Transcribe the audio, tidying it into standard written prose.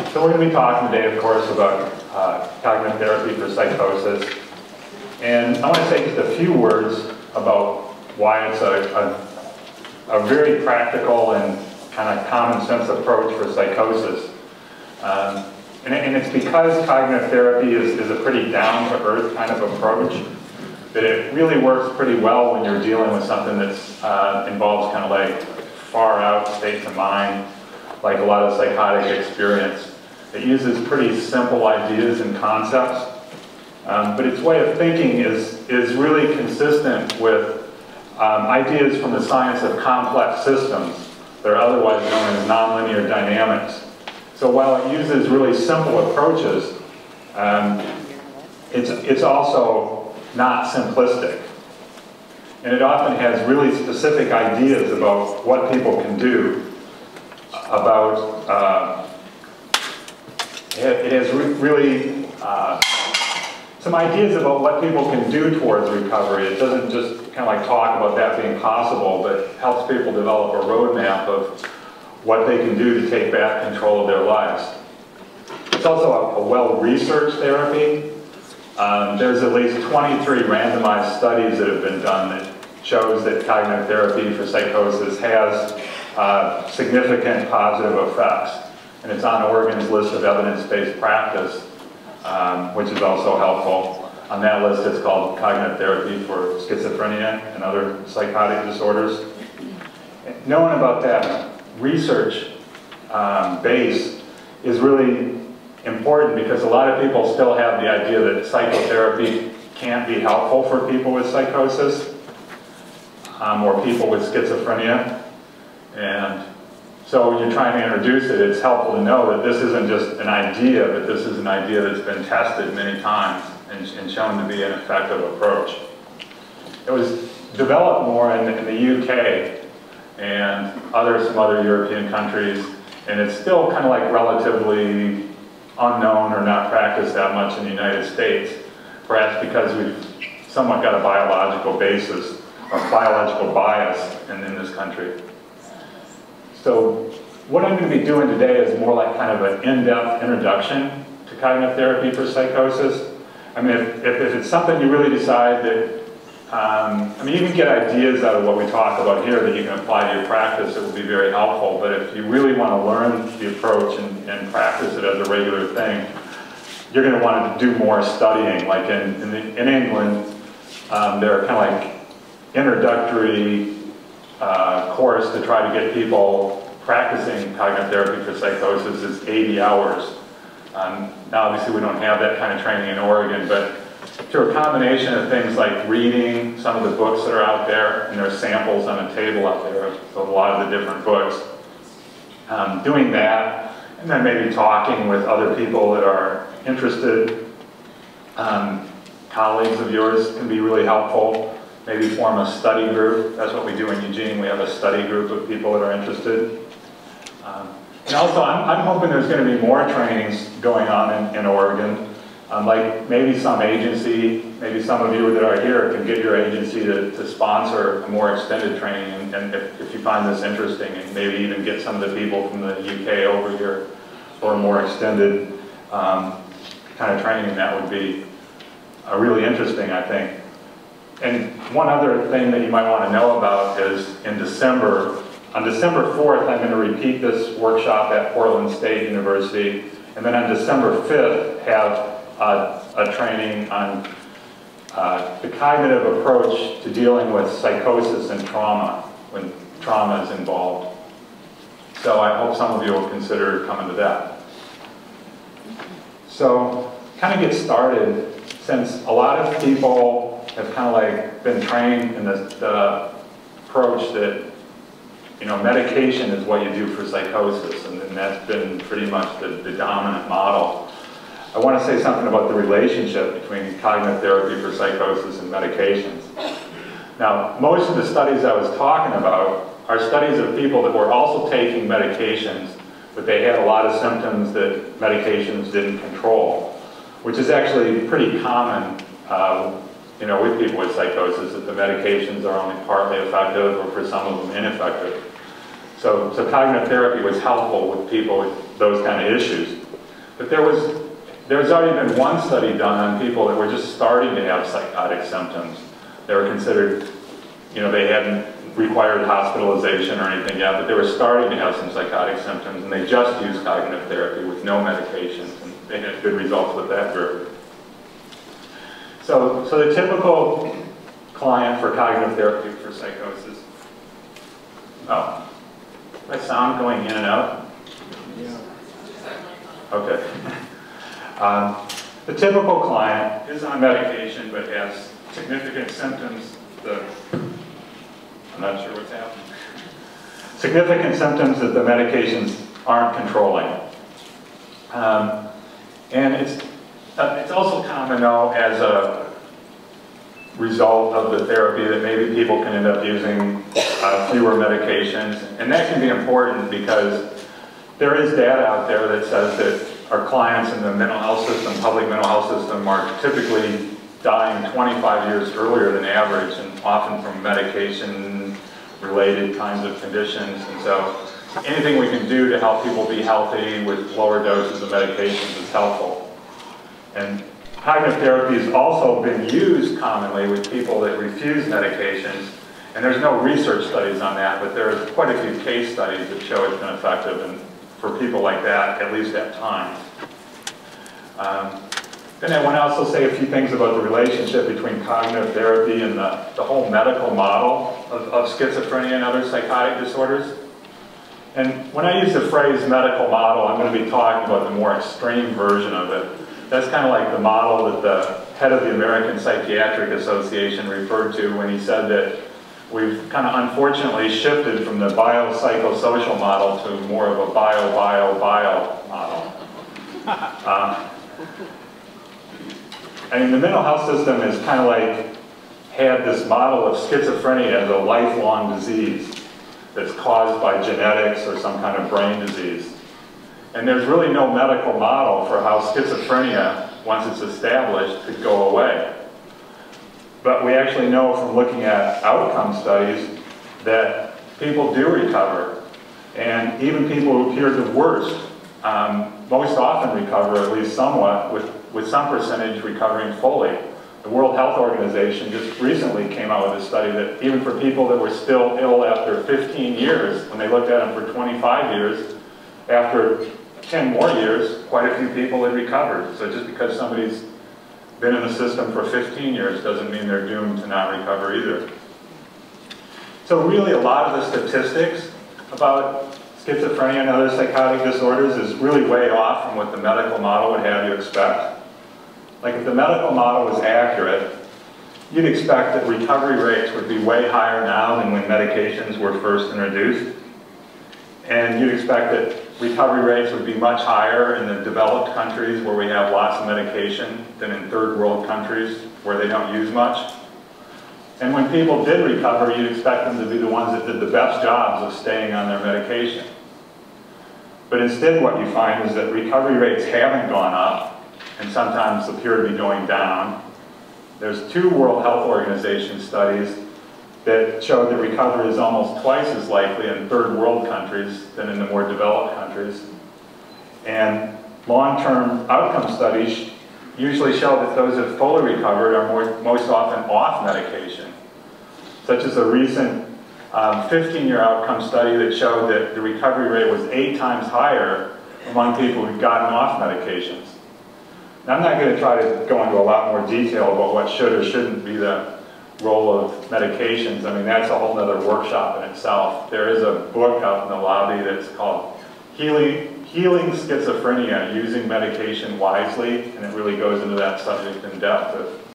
So we're going to be talking today, of course, about cognitive therapy for psychosis. And I want to say just a few words about why it's a very practical and kind of common sense approach for psychosis. And it's because cognitive therapy is a pretty down-to-earth kind of approach that it really works pretty well when you're dealing with something that involves kind of like far-out states of mind, like a lot of psychotic experience. It uses pretty simple ideas and concepts, but its way of thinking is really consistent with ideas from the science of complex systems that are otherwise known as nonlinear dynamics. So while it uses really simple approaches, it's also not simplistic. And it often has really specific ideas about what people can do, about, it has really some ideas about what people can do towards recovery. It doesn't just kind of like talk about that being possible, but helps people develop a roadmap of what they can do to take back control of their lives. It's also a well-researched therapy. There's at least 23 randomized studies that have been done that shows that cognitive therapy for psychosis has significant positive effects. And it's on Oregon's list of evidence-based practice, which is also helpful. On that list, it's called Cognitive Therapy for Schizophrenia and Other Psychotic Disorders. Knowing about that research base is really important because a lot of people still have the idea that psychotherapy can't be helpful for people with psychosis or people with schizophrenia. And so when you're trying to introduce it, it's helpful to know that this isn't just an idea, but this is an idea that's been tested many times and shown to be an effective approach. It was developed more in the UK and some other European countries, and it's still kind of like relatively unknown or not practiced that much in the United States, perhaps because we've somewhat got a biological basis or biological bias in this country. So what I'm going to be doing today is more like kind of an in-depth introduction to cognitive therapy for psychosis. I mean, if it's something you really decide that, I mean, you can get ideas out of what we talk about here that you can apply to your practice. It will be very helpful. But if you really want to learn the approach and practice it as a regular thing, you're going to want to do more studying. Like in England, there are kind of like introductory course to try to get people practicing cognitive therapy for psychosis is 80 hours. Now obviously we don't have that kind of training in Oregon, but through a combination of things like reading some of the books that are out there, and there's samples on a table out there of a lot of the different books, doing that, and then maybe talking with other people that are interested, colleagues of yours can be really helpful. Maybe form a study group. That's what we do in Eugene. We have a study group of people that are interested. And also, I'm hoping there's going to be more trainings going on in Oregon. Like maybe some agency, maybe some of you that are here can get your agency to sponsor a more extended training. And if you find this interesting, and maybe even get some of the people from the UK over here for a more extended kind of training, that would be really interesting, I think. And one other thing that you might want to know about is on December 4th, I'm going to repeat this workshop at Portland State University. And then on December 5th, have a training on the cognitive approach to dealing with psychosis and trauma, when trauma is involved. So I hope some of you will consider coming to that. So, kind of get started, since a lot of people have kind of like been trained in the approach that, you know, medication is what you do for psychosis, and that's been pretty much the dominant model. I want to say something about the relationship between cognitive therapy for psychosis and medications. Now, most of the studies I was talking about are studies of people that were also taking medications, but they had a lot of symptoms that medications didn't control, which is actually pretty common you know, with people with psychosis, that the medications are only partly effective or for some of them ineffective. So cognitive therapy was helpful with people with those kind of issues. But there's already been one study done on people that were just starting to have psychotic symptoms. They were considered, you know, they hadn't required hospitalization or anything yet, but they were starting to have some psychotic symptoms, and they just used cognitive therapy with no medications, and they had good results with that group. So the typical client for cognitive therapy for psychosis. Oh, is my sound going in and out? Yeah. Okay. The typical client is on medication but has significant symptoms. I'm not sure what's happening. Significant symptoms that the medications aren't controlling. And it's also common, though, as a result of the therapy that maybe people can end up using fewer medications. And that can be important because there is data out there that says that our clients in the mental health system, public mental health system, are typically dying 25 years earlier than average, and often from medication-related kinds of conditions. And so anything we can do to help people be healthy with lower doses of medications is helpful. And cognitive therapy has also been used commonly with people that refuse medications. And there's no research studies on that, but there's quite a few case studies that show it's been effective and for people like that, at least at times. Then I want to also say a few things about the relationship between cognitive therapy and the whole medical model of schizophrenia and other psychotic disorders. And when I use the phrase medical model, I'm going to be talking about the more extreme version of it. That's kind of like the model that the head of the American Psychiatric Association referred to when he said that we've kind of unfortunately shifted from the biopsychosocial model to more of a bio model. I mean, the mental health system has kind of like had this model of schizophrenia as a lifelong disease that's caused by genetics or some kind of brain disease. And there's really no medical model for how schizophrenia, once it's established, could go away. But we actually know from looking at outcome studies that people do recover. And even people who appear the worst most often recover, at least somewhat, with some percentage recovering fully. The World Health Organization just recently came out with a study that even for people that were still ill after 15 years, when they looked at them for 25 years, after 10 more years, quite a few people had recovered. So just because somebody's been in the system for 15 years doesn't mean they're doomed to not recover either. So really a lot of the statistics about schizophrenia and other psychotic disorders is really way off from what the medical model would have you expect. Like if the medical model was accurate, you'd expect that recovery rates would be way higher now than when medications were first introduced. And you'd expect that recovery rates would be much higher in the developed countries where we have lots of medication than in third world countries where they don't use much. And when people did recover, you'd expect them to be the ones that did the best jobs of staying on their medication. But instead what you find is that recovery rates haven't gone up and sometimes appear to be going down. There's 2 World Health Organization studies that show that recovery is almost twice as likely in third world countries than in the more developed countries. And long-term outcome studies usually show that those that fully recovered are most often off medication, such as a recent 15-year outcome study that showed that the recovery rate was 8 times higher among people who'd gotten off medications. Now, I'm not going to try to go into a lot more detail about what should or shouldn't be the role of medications. I mean, that's a whole other workshop in itself. There is a book out in the lobby that's called Healing Schizophrenia, Using Medication Wisely, and it really goes into that subject in depth.